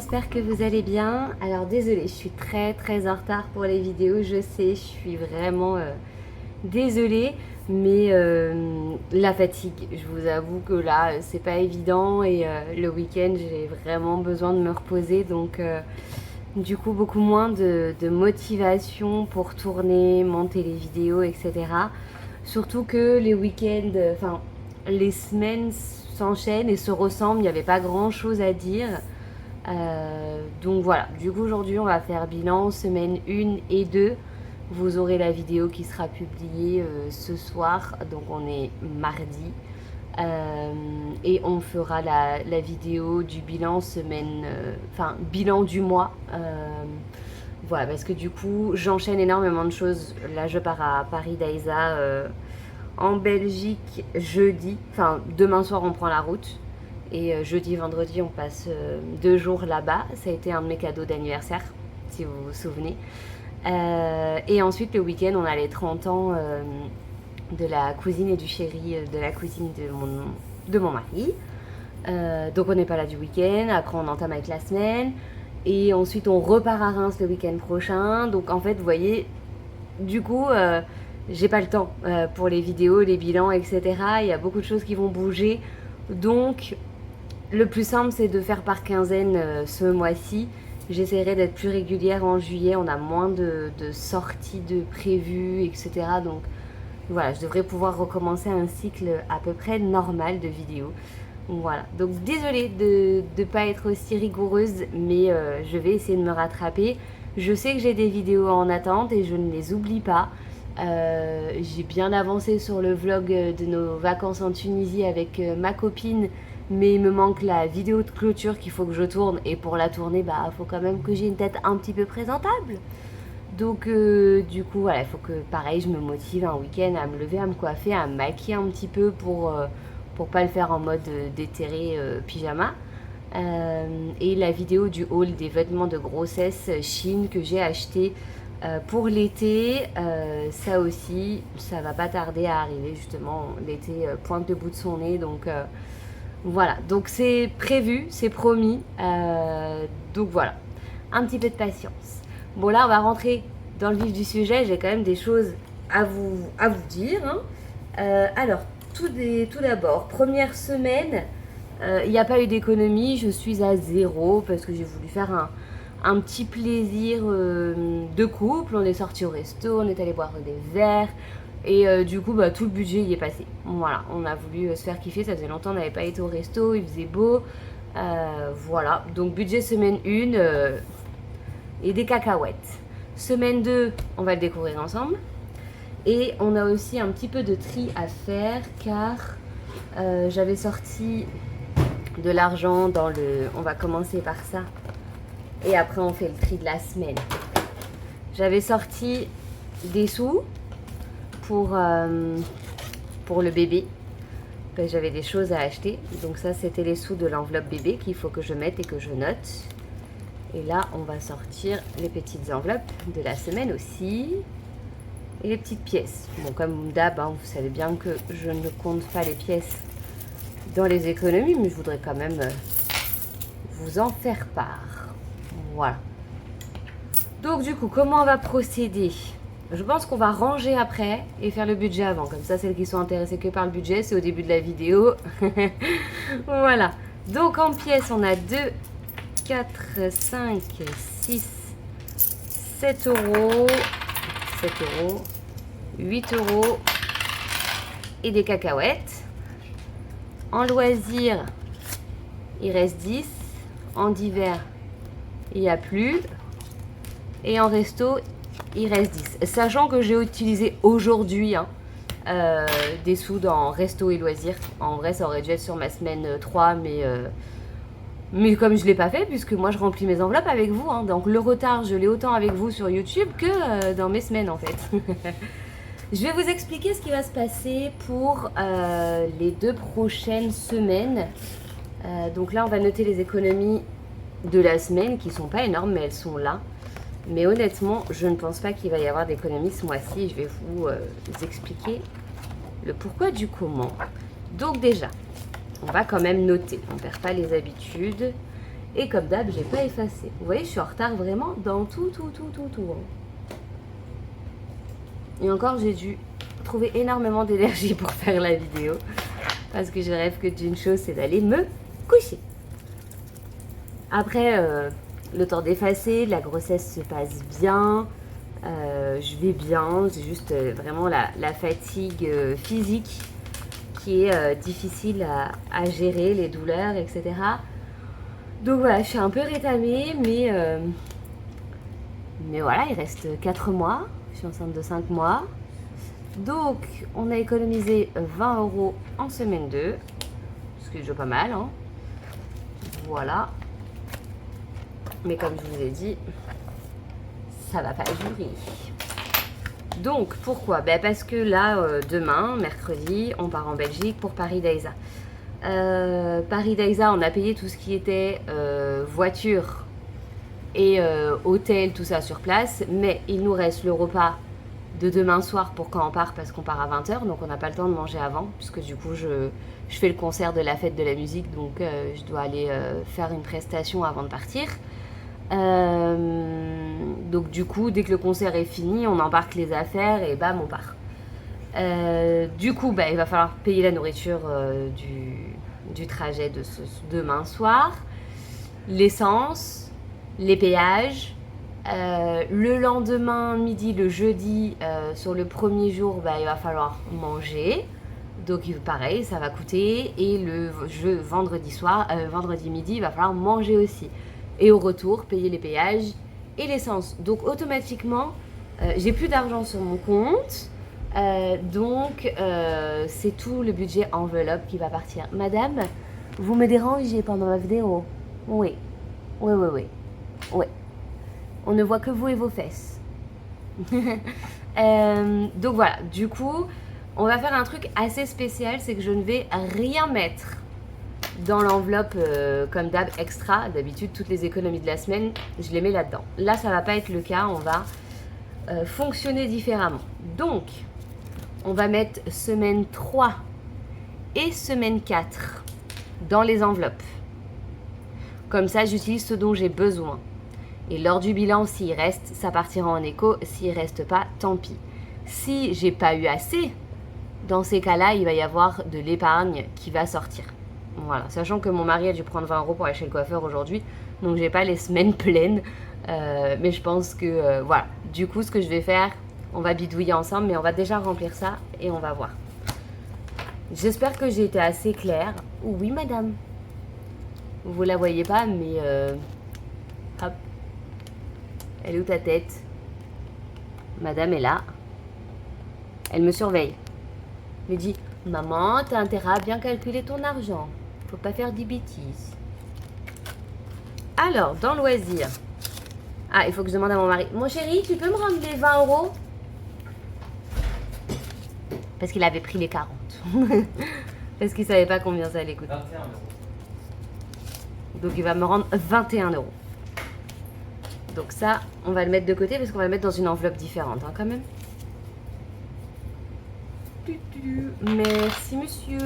j'espère que vous allez bien. Alors désolée, je suis très en retard pour les vidéos, je sais, je suis vraiment désolée, mais la fatigue, je vous avoue que là, c'est pas évident et le week-end, j'ai vraiment besoin de me reposer, donc du coup, beaucoup moins de motivation pour tourner, monter les vidéos, etc. Surtout que les week-ends, enfin, les semaines s'enchaînent et se ressemblent, il n'y avait pas grand-chose à dire. Donc voilà, du coup aujourd'hui on va faire bilan semaine 1 et 2. Vous aurez la vidéo qui sera publiée ce soir, donc on est mardi. Et on fera la vidéo du bilan semaine, enfin bilan du mois. Voilà, parce que du coup j'enchaîne énormément de choses. Là je pars à Paris d'Aïsa en Belgique jeudi, enfin demain soir on prend la route. Et jeudi, vendredi, on passe 2 jours là-bas. Ça a été un de mes cadeaux d'anniversaire, si vous vous souvenez. Et ensuite, le week-end, on a les 30 ans de la cousine et du chéri de la cousine de mon mari. Donc, on n'est pas là du week-end. Après, on entame avec la semaine. Et ensuite, on repart à Reims le week-end prochain. Donc, en fait, vous voyez, du coup, j'ai pas le temps pour les vidéos, les bilans, etc. Il y a beaucoup de choses qui vont bouger. Donc, le plus simple, c'est de faire par quinzaine ce mois-ci. J'essaierai d'être plus régulière en juillet. On a moins de sorties de prévues, etc. Donc voilà, je devrais pouvoir recommencer un cycle à peu près normal de vidéos. Voilà, donc désolée de ne pas être aussi rigoureuse, mais je vais essayer de me rattraper. Je sais que j'ai des vidéos en attente et je ne les oublie pas. J'ai bien avancé sur le vlog de nos vacances en Tunisie avec ma copine, mais il me manque la vidéo de clôture qu'il faut que je tourne, et pour la tourner, bah faut quand même que j'ai une tête un petit peu présentable. Donc du coup voilà, il faut que pareil je me motive un week-end à me lever, à me coiffer, à me maquiller un petit peu pour pas le faire en mode déterré pyjama. Et la vidéo du haul des vêtements de grossesse Chine que j'ai acheté pour l'été, ça aussi, ça va pas tarder à arriver justement. L'été pointe le bout de son nez, donc voilà. Donc c'est prévu, c'est promis. Donc voilà, un petit peu de patience. Bon là, on va rentrer dans le vif du sujet. J'ai quand même des choses à vous dire. Hein. Alors, tout d'abord, première semaine, il n'y a pas eu d'économie. Je suis à 0 parce que j'ai voulu faire un petit plaisir de couple. On est sorti au resto, on est allé boire des verres. Et du coup, bah, tout le budget y est passé. Voilà, on a voulu se faire kiffer. Ça faisait longtemps qu'on n'avait pas été au resto, il faisait beau. Voilà, donc budget semaine 1 et des cacahuètes. Semaine 2, on va le découvrir ensemble. Et on a aussi un petit peu de tri à faire car j'avais sorti de l'argent dans le... On va commencer par ça. Et après, on fait le tri de la semaine. J'avais sorti des sous pour le bébé. J'avais des choses à acheter. Donc ça, c'était les sous de l'enveloppe bébé qu'il faut que je mette et que je note. Et là, on va sortir les petites enveloppes de la semaine aussi. Et les petites pièces. Bon, comme d'hab, hein, vous savez bien que je ne compte pas les pièces dans les économies, mais je voudrais quand même vous en faire part. Voilà. Donc du coup, comment on va procéder ? Je pense qu'on va ranger après et faire le budget avant. Comme ça, celles qui sont intéressées que par le budget, c'est au début de la vidéo. Voilà. Donc en pièces, on a 2, 4, 5, 6, 7 euros, 7 euros, 8 euros et des cacahuètes. En loisirs, il reste 10. En divers, il n'y a plus. Et en resto, il reste 10. Sachant que j'ai utilisé aujourd'hui des sous dans resto et loisirs. En vrai, ça aurait dû être sur ma semaine 3, mais comme je ne l'ai pas fait, puisque moi je remplis mes enveloppes avec vous. Hein, donc le retard, je l'ai autant avec vous sur YouTube que dans mes semaines en fait. Je vais vous expliquer ce qui va se passer pour les 2 prochaines semaines. Donc là, on va noter les économies de la semaine qui ne sont pas énormes, mais elles sont là. Mais honnêtement, je ne pense pas qu'il va y avoir d'économies ce mois-ci. Je vais vous expliquer le pourquoi du comment. Donc déjà, on va quand même noter. On ne perd pas les habitudes. Et comme d'hab, j'ai pas effacé. Vous voyez, je suis en retard vraiment dans tout. Et encore, j'ai dû trouver énormément d'énergie pour faire la vidéo. Parce que je rêve que d'une chose, c'est d'aller me coucher. Après, le temps d'effacer, la grossesse se passe bien. Je vais bien. C'est juste vraiment la fatigue physique qui est difficile à gérer, les douleurs, etc. Donc voilà, je suis un peu rétamée, mais voilà, il reste 4 mois. Je suis enceinte de 5 mois. Donc, on a économisé 20 € en semaine 2. Ce qui est déjà pas mal, hein. Voilà. Mais comme je vous ai dit, ça va pas durer. Donc, pourquoi? Parce que là, demain, mercredi, on part en Belgique pour Paris-Daiza. Paris-Daiza, on a payé tout ce qui était voiture et hôtel, tout ça sur place. Mais il nous reste le repas de demain soir pour quand on part, parce qu'on part à 20h. Donc, on n'a pas le temps de manger avant, puisque du coup, je fais le concert de la fête de la musique. Donc, je dois aller faire une prestation avant de partir. Donc du coup, dès que le concert est fini, on embarque les affaires et bam, on part. Du coup, il va falloir payer la nourriture du trajet de demain soir, l'essence, les péages. Le lendemain midi, le jeudi, sur le premier jour, il va falloir manger. Donc pareil, ça va coûter. Et le vendredi midi, il va falloir manger aussi. Et au retour, payer les péages et l'essence. Donc automatiquement, j'ai plus d'argent sur mon compte. Donc c'est tout le budget enveloppe qui va partir. Madame, vous me dérangez pendant ma vidéo? Oui. Oui. On ne voit que vous et vos fesses. Donc voilà, du coup, on va faire un truc assez spécial. C'est que je ne vais rien mettre dans l'enveloppe comme d'hab extra. D'habitude, toutes les économies de la semaine, je les mets là-dedans. Là, ça va pas être le cas. On va fonctionner différemment. Donc, on va mettre semaine 3 et semaine 4 dans les enveloppes. Comme ça, j'utilise ce dont j'ai besoin. Et lors du bilan, s'il reste, ça partira en éco. S'il reste pas, tant pis. Si j'ai pas eu assez, dans ces cas-là, il va y avoir de l'épargne qui va sortir. Voilà, sachant que mon mari a dû prendre 20 € pour aller chez le coiffeur aujourd'hui, donc j'ai pas les semaines pleines, mais je pense que voilà. Du coup, ce que je vais faire, on va bidouiller ensemble, mais on va déjà remplir ça et on va voir. J'espère que j'ai été assez claire. Oui, madame. Vous la voyez pas, mais hop. Elle est où ta tête? Madame est là. Elle me surveille. Elle me dit, maman, t'as intérêt à bien calculer ton argent. Faut pas faire des bêtises. Alors, dans loisirs. Ah, il faut que je demande à mon mari. Mon chéri, tu peux me rendre les 20 €? Parce qu'il avait pris les 40. Parce qu'il savait pas combien ça allait coûter. 21 €. Donc il va me rendre 21 €. Donc ça, on va le mettre de côté parce qu'on va le mettre dans une enveloppe différente, hein, quand même. Merci, monsieur.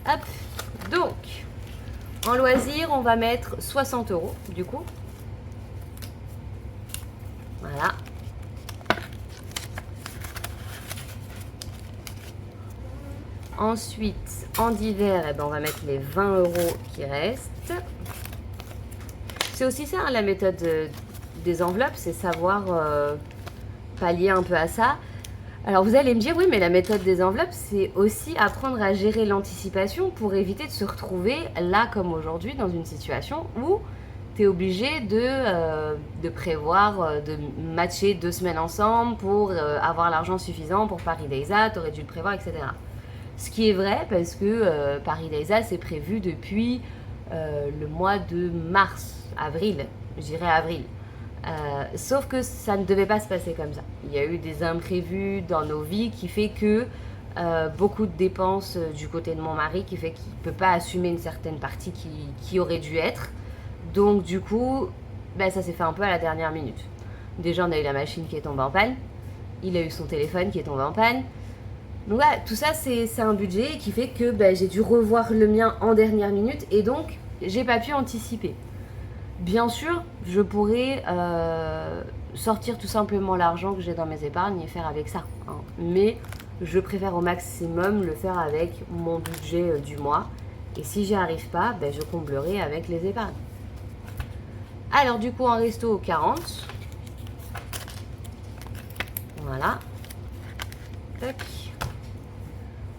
Hop. Donc, en loisir, on va mettre 60 €, du coup. Voilà. Ensuite, en divers, on va mettre les 20 € qui restent. C'est aussi ça, hein, la méthode des enveloppes, c'est savoir pallier un peu à ça. Alors vous allez me dire, oui, mais la méthode des enveloppes, c'est aussi apprendre à gérer l'anticipation pour éviter de se retrouver là, comme aujourd'hui, dans une situation où tu es obligé de prévoir, de matcher 2 semaines ensemble pour avoir l'argent suffisant pour Paris-Daiza, tu aurais dû le prévoir, etc. Ce qui est vrai, parce que Paris-Daiza, c'est prévu depuis le mois de avril, je dirais avril. Sauf que ça ne devait pas se passer comme ça. Il y a eu des imprévus dans nos vies qui fait que beaucoup de dépenses du côté de mon mari qui fait qu'il ne peut pas assumer une certaine partie qui aurait dû être. Donc du coup, ça s'est fait un peu à la dernière minute. Déjà, on a eu la machine qui est tombée en panne. Il a eu son téléphone qui est tombé en panne. Donc voilà, tout ça, c'est un budget qui fait que j'ai dû revoir le mien en dernière minute. Et donc, j'ai pas pu anticiper. Bien sûr, je pourrais sortir tout simplement l'argent que j'ai dans mes épargnes et faire avec ça. Hein. Mais je préfère au maximum le faire avec mon budget du mois. Et si j'y arrive pas, ben, je comblerai avec les épargnes. Alors du coup, un resto au 40. Voilà. Tac.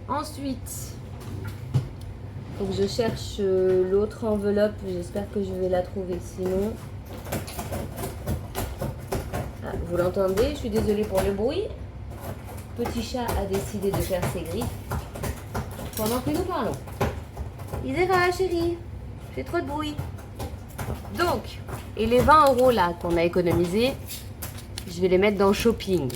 Ensuite, faut que je cherche l'autre enveloppe. J'espère que je vais la trouver. Sinon... Ah, vous l'entendez? Je suis désolée pour le bruit. Petit chat a décidé de faire ses griffes pendant que nous parlons. Il est là, chérie. Fait trop de bruit. Donc, et les 20 € là qu'on a économisés, je vais les mettre dans shopping.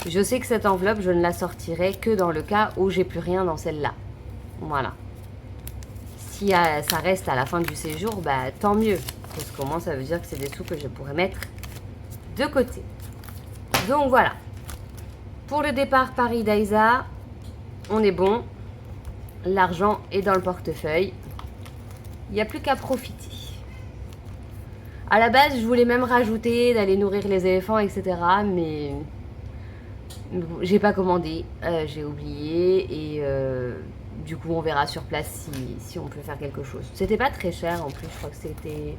Je sais que cette enveloppe, je ne la sortirai que dans le cas où j'ai plus rien dans celle-là. Voilà. Si ça reste à la fin du séjour, bah tant mieux. Parce qu'au moins, ça veut dire que c'est des sous que je pourrais mettre de côté. Donc voilà. Pour le départ Paris-Daïsa, on est bon. L'argent est dans le portefeuille. Il n'y a plus qu'à profiter. À la base, je voulais même rajouter d'aller nourrir les éléphants, etc. Mais j'ai pas commandé. J'ai oublié. Et du coup, on verra sur place si on peut faire quelque chose. C'était pas très cher en plus. Je crois que c'était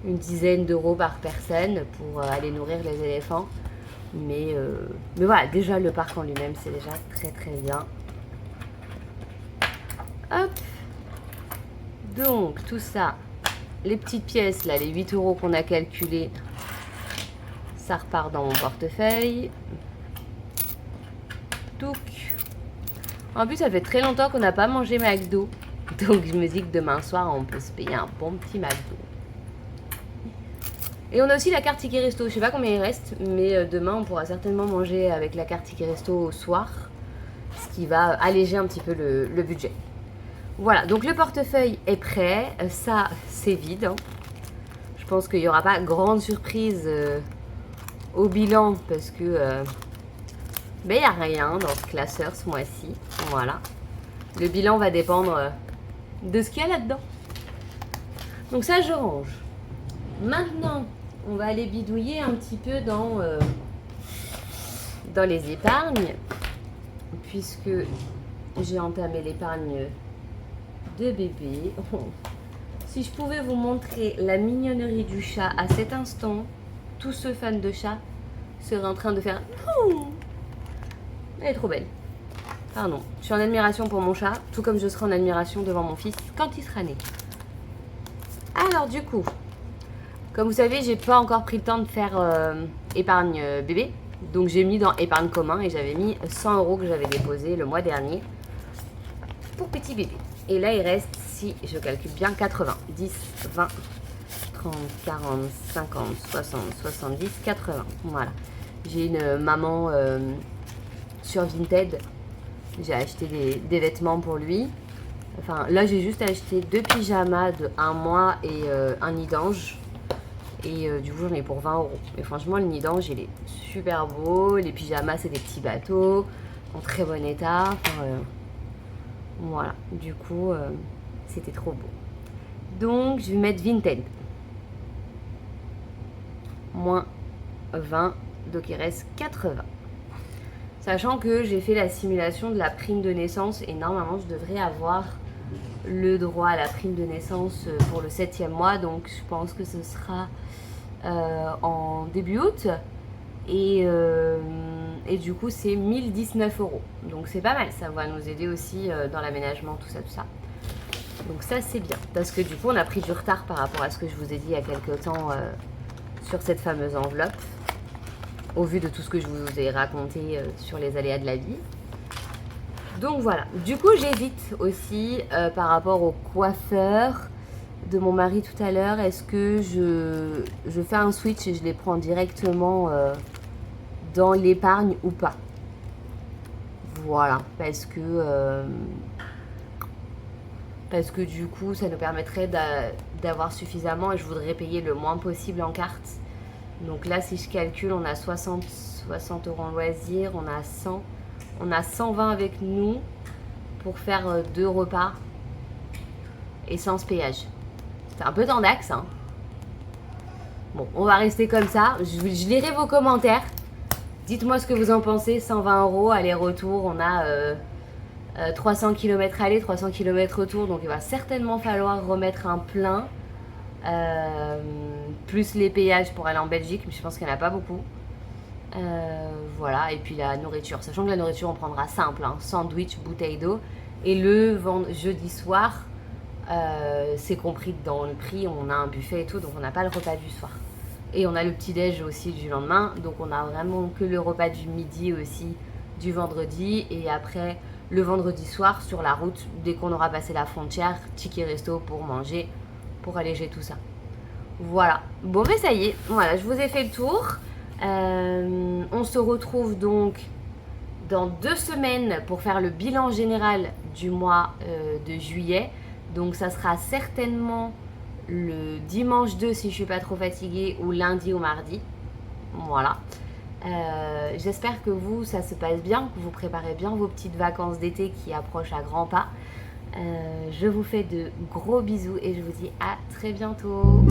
une dizaine d'euros par personne pour aller nourrir les éléphants. Mais voilà, déjà le parc en lui-même, c'est déjà très très bien. Hop. Donc, tout ça, les petites pièces, là, les 8 € qu'on a calculés, ça repart dans mon portefeuille. Touc. En plus, ça fait très longtemps qu'on n'a pas mangé McDo. Donc, je me dis que demain soir, on peut se payer un bon petit McDo. Et on a aussi la carte Ticket Resto. Je sais pas combien il reste, mais demain, on pourra certainement manger avec la carte Ticket Resto au soir. Ce qui va alléger un petit peu le budget. Voilà, donc le portefeuille est prêt. Ça, c'est vide. Hein. Je pense qu'il n'y aura pas grande surprise au bilan parce que il n'y a rien dans ce classeur ce mois-ci. Voilà. Le bilan va dépendre de ce qu'il y a là-dedans. Donc ça, je range. Maintenant, on va aller bidouiller un petit peu dans les épargnes. Puisque j'ai entamé l'épargne de bébé. Si je pouvais vous montrer la mignonnerie du chat à cet instant, tous ceux fans de chat seraient en train de faire non. Elle est trop belle. Pardon, je suis en admiration pour mon chat, tout comme je serai en admiration devant mon fils quand il sera né. Alors du coup, comme vous savez, j'ai pas encore pris le temps de faire épargne bébé. Donc j'ai mis dans épargne commun et j'avais mis 100 € que j'avais déposé le mois dernier pour petit bébé. Et là, il reste, si je calcule bien, 80. 10, 20, 30, 40, 50, 60, 70, 80. Voilà. J'ai une maman sur Vinted. J'ai acheté des vêtements pour lui. Enfin, là, j'ai juste acheté 2 pyjamas de 1 mois et un nid d'ange. Et du coup, j'en ai pour 20 €. Mais franchement, le nid d'ange, il est super beau. Les pyjamas, c'est des petits bateaux en très bon état. Enfin, voilà, du coup, c'était trop beau. Donc, je vais mettre Vinted. Moins 20, donc il reste 80. Sachant que j'ai fait la simulation de la prime de naissance et normalement, je devrais avoir le droit à la prime de naissance pour le 7e mois. Donc, je pense que ce sera en début août. Et du coup, c'est 1019 €. Donc, c'est pas mal. Ça va nous aider aussi dans l'aménagement, tout ça, tout ça. Donc, ça, c'est bien. Parce que du coup, on a pris du retard par rapport à ce que je vous ai dit il y a quelques temps sur cette fameuse enveloppe. Au vu de tout ce que je vous ai raconté sur les aléas de la vie. Donc, voilà. Du coup, j'hésite aussi par rapport au coiffeur de mon mari tout à l'heure. Est-ce que je fais un switch et je les prends directement dans l'épargne ou pas? Voilà, parce que du coup, ça nous permettrait d'avoir suffisamment et je voudrais payer le moins possible en carte. Donc là, si je calcule, on a 60 € en loisirs, on a 100, on a 120 avec nous pour faire 2 repas. essence péage. C'est un peu tendax, hein. Bon, on va rester comme ça. Je lirai vos commentaires. Dites-moi ce que vous en pensez. 120 € aller-retour. On a 300 km aller, 300 km retour. Donc il va certainement falloir remettre un plein. Plus les péages pour aller en Belgique. Mais je pense qu'il n'y en a pas beaucoup. Voilà. Et puis la nourriture. Sachant que la nourriture, on prendra simple, hein. Sandwich, bouteille d'eau. Et le jeudi soir, c'est compris dans le prix. On a un buffet et tout. Donc on n'a pas le repas du soir. Et on a le petit-déj aussi du lendemain. Donc on a vraiment que le repas du midi aussi du vendredi. Et après, le vendredi soir, sur la route, dès qu'on aura passé la frontière, ticket resto pour manger, pour alléger tout ça. Voilà. Bon, mais ça y est. Voilà, je vous ai fait le tour. On se retrouve donc dans 2 semaines pour faire le bilan général du mois de juillet. Donc ça sera certainement le dimanche 2 si je suis pas trop fatiguée, ou lundi ou mardi. Voilà. J'espère que vous, ça se passe bien, que vous préparez bien vos petites vacances d'été qui approchent à grands pas. Je vous fais de gros bisous et je vous dis à très bientôt.